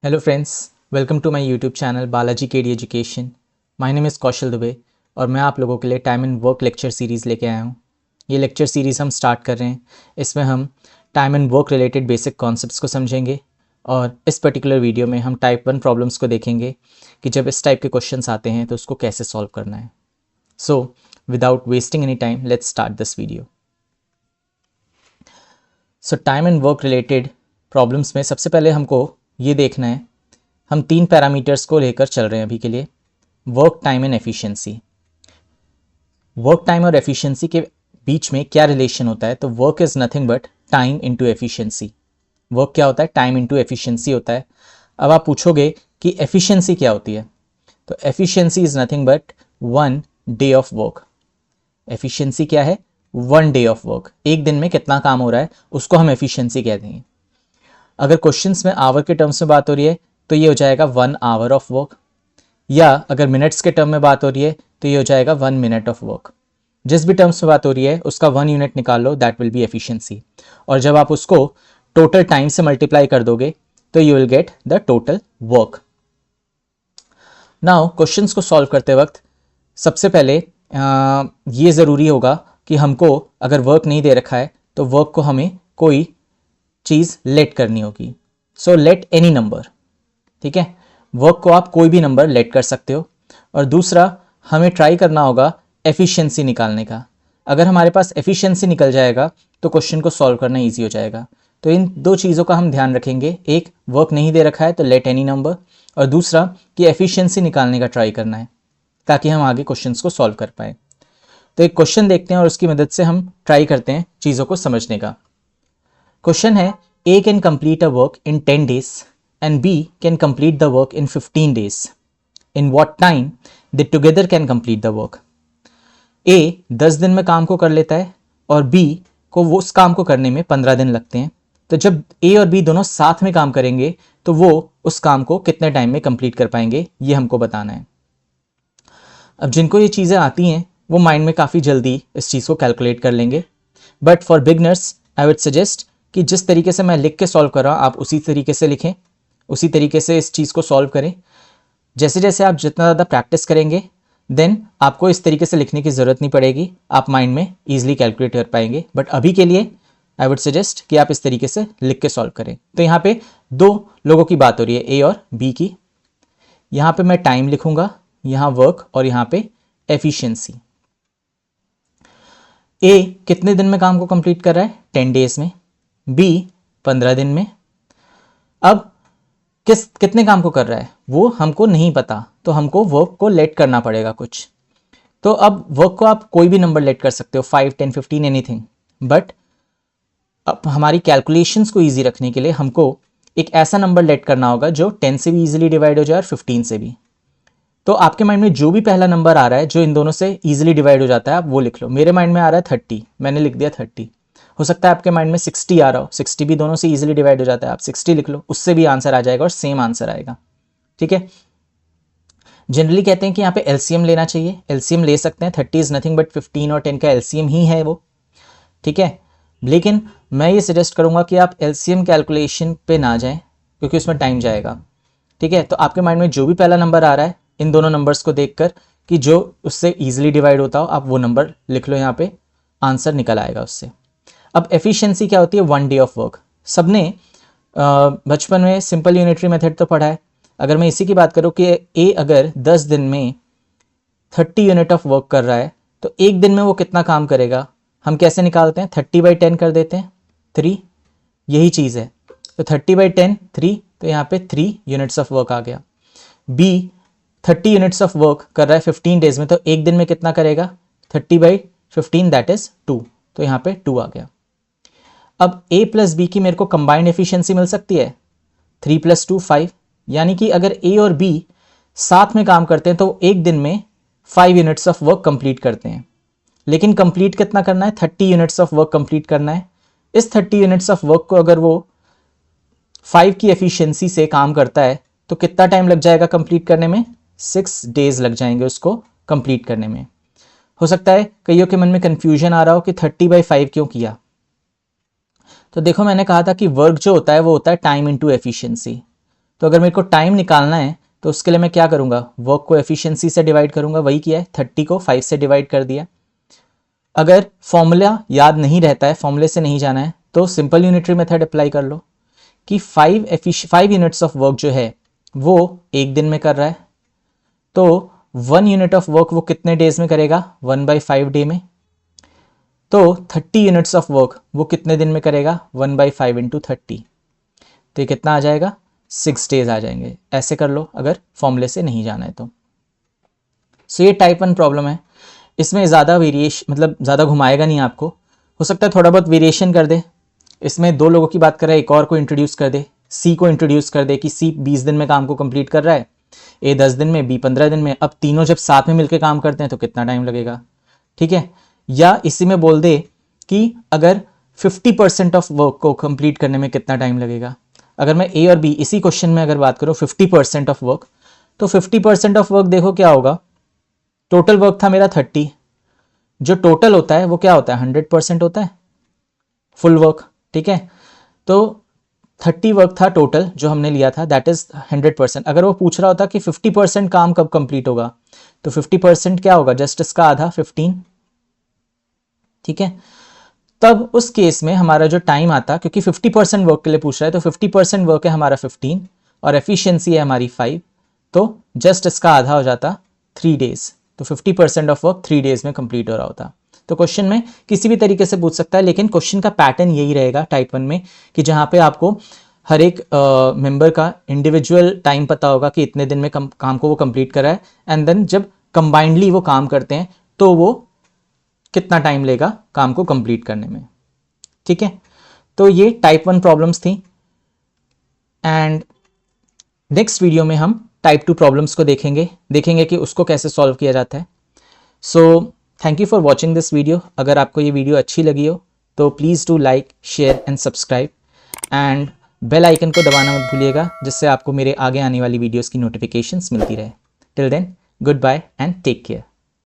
Hello friends, welcome to my YouTube channel Balaji KD education. My name is Kaushal Dubey और मैं आप लोगों के लिए time and work lecture series लेके आया हूँ। ये लेक्चर सीरीज़ हम स्टार्ट कर रहे हैं। इसमें हम time and work related basic concepts को समझेंगे और इस पर्टिकुलर वीडियो में हम टाइप 1 प्रॉब्लम्स को देखेंगे कि जब इस टाइप के क्वेश्चंस आते हैं तो उसको कैसे सॉल्व करना है। So without wasting any time let's start this video. So time and work related problems में सबसे पहले हमको ये देखना है, हम 3 पैरामीटर्स को लेकर चल रहे हैं अभी के लिए, work time and efficiency. Work time और एफिशिएंसी के बीच में क्या रिलेशन होता है? तो work is nothing but time into efficiency. Work क्या होता है? टाइम इनटू एफिशिएंसी होता है। अब आप पूछोगे कि एफिशिएंसी क्या होती है, तो efficiency is nothing but 1 day of work. Efficiency क्या है? 1 डे ऑफ वर्क। एक दिन में कितना काम हो रहा है उसको हम एफिशिएंसी कहते हैं। अगर क्वेश्चंस में आवर के टर्म्स में बात हो रही है तो ये हो जाएगा 1 आवर ऑफ वर्क, या अगर मिनट्स के टर्म में बात हो रही है तो ये हो जाएगा 1 मिनट ऑफ वर्क। जिस भी टर्म्स में बात हो रही है उसका 1 यूनिट निकाल लो, दैट विल बी एफिशिएंसी। और जब आप उसको टोटल टाइम से मल्टीप्लाई कर दोगे तो you will get the total work. Now questions को सॉल्व करते वक्त सबसे पहले ये ज़रूरी होगा कि हमको अगर वर्क नहीं दे रखा है तो वर्क को हमें कोई चीज़ लेट करनी होगी। सो लेट एनी नंबर, ठीक है। वर्क को आप कोई भी नंबर लेट कर सकते हो। और दूसरा, हमें ट्राई करना होगा एफिशिएंसी निकालने का। अगर हमारे पास एफिशिएंसी निकल जाएगा तो क्वेश्चन को सॉल्व करना ईजी हो जाएगा। तो इन दो चीज़ों का हम ध्यान रखेंगे, एक वर्क नहीं दे रखा है तो लेट एनी नंबर, और दूसरा कि एफिशिएंसी निकालने का ट्राई करना है ताकि हम आगे क्वेश्चंस को सॉल्व कर पाए। तो एक क्वेश्चन देखते हैं और उसकी मदद से हम ट्राई करते हैं चीज़ों को समझने का। क्वेश्चन है, A can complete a work in 10 days and B can complete the work in 15 days. In what time they together can complete the work? A 10 दिन में काम को कर लेता है और B को वो उस काम को करने में 15 दिन लगते हैं। तो जब A और B दोनों साथ में काम करेंगे तो वो उस काम को कितने टाइम में कंप्लीट कर पाएंगे, ये हमको बताना है। अब जिनको ये चीज़ें आती हैं वो माइंड में काफ़ी जल्दी इस चीज़ को कैलकुलेट कर लेंगे, but for beginners I would suggest कि जिस तरीके से मैं लिख के सॉल्व कर रहा हूँ आप उसी तरीके से लिखें, उसी तरीके से इस चीज़ को सॉल्व करें। जैसे जैसे आप जितना ज़्यादा प्रैक्टिस करेंगे देन आपको इस तरीके से लिखने की ज़रूरत नहीं पड़ेगी, आप माइंड में ईजिली कैलकुलेट कर पाएंगे। बट अभी के लिए आई वुड सजेस्ट कि आप इस तरीके से लिख के सॉल्व करें। तो यहाँ पे दो लोगों की बात हो रही है, ए और बी की। यहाँ पे मैं टाइम लिखूंगा, यहाँ वर्क, और यहाँ पे एफिशिएंसी। ए कितने दिन में काम को कंप्लीट कर रहा है? 10 डेज में। बी 15 दिन में। अब कितने काम को कर रहा है वो हमको नहीं पता, तो हमको वर्क को लेट करना पड़ेगा कुछ। तो अब वर्क को आप कोई भी नंबर लेट कर सकते हो, 5, 10, 15, एनीथिंग। बट अब हमारी कैलकुलेशंस को ईजी रखने के लिए हमको एक ऐसा नंबर लेट करना होगा जो 10 से भी ईजिली डिवाइड हो जाए और 15 से भी। तो आपके माइंड में जो भी पहला नंबर आ रहा है जो इन दोनों से ईजिली डिवाइड हो जाता है आप वो लिख लो। मेरे माइंड में आ रहा है 30, मैंने लिख दिया 30। हो सकता है आपके माइंड में 60 आ रहा हो, 60 भी दोनों से इजीली डिवाइड हो जाता है, आप 60 लिख लो, उससे भी आंसर आ जाएगा और सेम आंसर आएगा, ठीक है। जनरली कहते हैं कि यहाँ पे एलसीएम लेना चाहिए, एलसीएम ले सकते हैं। 30 इज नथिंग बट 15 और 10 का एलसीएम ही है वो, ठीक है। लेकिन मैं ये सजेस्ट करूंगा कि आप एलसीएम कैलकुलेशन पे ना जाएं क्योंकि उसमें टाइम जाएगा, ठीक है। तो आपके माइंड में जो भी पहला नंबर आ रहा है इन दोनों नंबर्स को देखकर कि जो उससे ईजिली डिवाइड होता हो आप वो नंबर लिख लो, यहाँ पे आंसर निकल आएगा उससे। अब एफिशिएंसी क्या होती है? 1 डे ऑफ वर्क। सबने बचपन में सिंपल यूनिटरी मेथड तो पढ़ा है। अगर मैं इसी की बात करूँ कि ए अगर 10 दिन में 30 यूनिट ऑफ वर्क कर रहा है तो एक दिन में वो कितना काम करेगा, हम कैसे निकालते हैं? 30/10 कर देते हैं, 3, यही चीज़ है। तो 30/10 3, तो यहाँ पे 3 यूनिट्स ऑफ वर्क आ गया। बी 30 यूनिट्स ऑफ वर्क कर रहा है 15 डेज में, तो एक दिन में कितना करेगा? 30/15 दैट इज 2, तो यहाँ पे 2 आ गया। अब a प्लस बी की मेरे को कंबाइंड एफिशिएंसी मिल सकती है, 3 + 2 5, यानी कि अगर a और b साथ में काम करते हैं तो एक दिन में 5 यूनिट्स ऑफ वर्क कंप्लीट करते हैं। लेकिन कंप्लीट कितना करना है? 30 यूनिट्स ऑफ वर्क कंप्लीट करना है। इस 30 यूनिट्स ऑफ वर्क को अगर वो 5 की एफिशिएंसी से काम करता है तो कितना टाइम लग जाएगा कंप्लीट करने में? 6 डेज लग जाएंगे उसको कंप्लीट करने में। हो सकता है कईयों के मन में कंफ्यूजन आ रहा हो कि 30/5 क्यों किया। तो देखो मैंने कहा था कि वर्क जो होता है वो होता है टाइम इनटू एफिशिएंसी। तो अगर मेरे को टाइम निकालना है तो उसके लिए मैं क्या करूँगा, वर्क को एफिशिएंसी से डिवाइड करूँगा, वही किया है, 30 को 5 से डिवाइड कर दिया। अगर फॉर्मूला याद नहीं रहता है, फॉर्मूले से नहीं जाना है, तो सिंपल यूनिटरी मेथड अप्लाई कर लो कि 5 यूनिट्स ऑफ वर्क जो है वो एक दिन में कर रहा है, तो 1 यूनिट ऑफ वर्क वो कितने डेज में करेगा, 1/5 डे में। तो 30 यूनिट्स ऑफ वर्क वो कितने दिन में करेगा, 1/5 इंटू 30। तो ये कितना आ जाएगा, 6 डेज आ जाएंगे। ऐसे कर लो अगर फॉर्मूले से नहीं जाना है तो। सो ये टाइप 1 प्रॉब्लम है, इसमें ज़्यादा वेरिएशन मतलब ज़्यादा घुमाएगा नहीं आपको, हो सकता है थोड़ा बहुत वेरिएशन कर दे। इसमें 2 लोगों की बात कर रहा है, एक और को इंट्रोड्यूस कर दे, सी को इंट्रोड्यूस कर दे कि सी 20 दिन में काम को कंप्लीट कर रहा है, ए 10 दिन में, बी 15 दिन में। अब तीनों जब साथ में मिलकर काम करते हैं तो कितना टाइम लगेगा, ठीक है। या इसी में बोल दे कि अगर 50% ऑफ वर्क को कंप्लीट करने में कितना टाइम लगेगा। अगर मैं ए और बी इसी क्वेश्चन में अगर बात करूँ 50% ऑफ वर्क, तो 50% ऑफ वर्क देखो क्या होगा, टोटल वर्क था मेरा 30, जो टोटल होता है वो क्या होता है, 100% होता है फुल वर्क, ठीक है। तो 30 वर्क था टोटल जो हमने लिया था, दैट इज 100%। अगर वो पूछ रहा होता कि 50% काम कब कंप्लीट होगा, तो 50% क्या होगा, जस्ट इसका आधा 15, ठीक है। तब उस केस में हमारा जो टाइम आता, क्योंकि 50% वर्क के लिए पूछ रहा है, तो 50% वर्क है हमारा 15 और एफिशिएंसी है हमारी 5, तो जस्ट इसका आधा हो जाता 3 डेज। तो 50% ऑफ वर्क 3 डेज में कंप्लीट हो रहा होता। तो क्वेश्चन में किसी भी तरीके से पूछ सकता है, लेकिन क्वेश्चन का पैटर्न यही रहेगा टाइप 1 में कि जहाँ पे आपको हर एक मेंबर का इंडिविजुअल टाइम पता होगा कि इतने दिन में काम को वो कंप्लीट करा है, एंड देन जब कंबाइंडली वो काम करते हैं तो वो कितना टाइम लेगा काम को कंप्लीट करने में, ठीक है। तो ये टाइप 1 प्रॉब्लम्स थी, एंड नेक्स्ट वीडियो में हम टाइप 2 प्रॉब्लम्स को देखेंगे कि उसको कैसे सॉल्व किया जाता है। So thank you for watching this video. अगर आपको ये वीडियो अच्छी लगी हो तो please do like, share and subscribe, and bell icon को दबाना मत भूलिएगा, जिससे आपको मेरे आगे आने वाली वीडियोस की नोटिफिकेशंस मिलती रहे। Till then, goodbye and take care.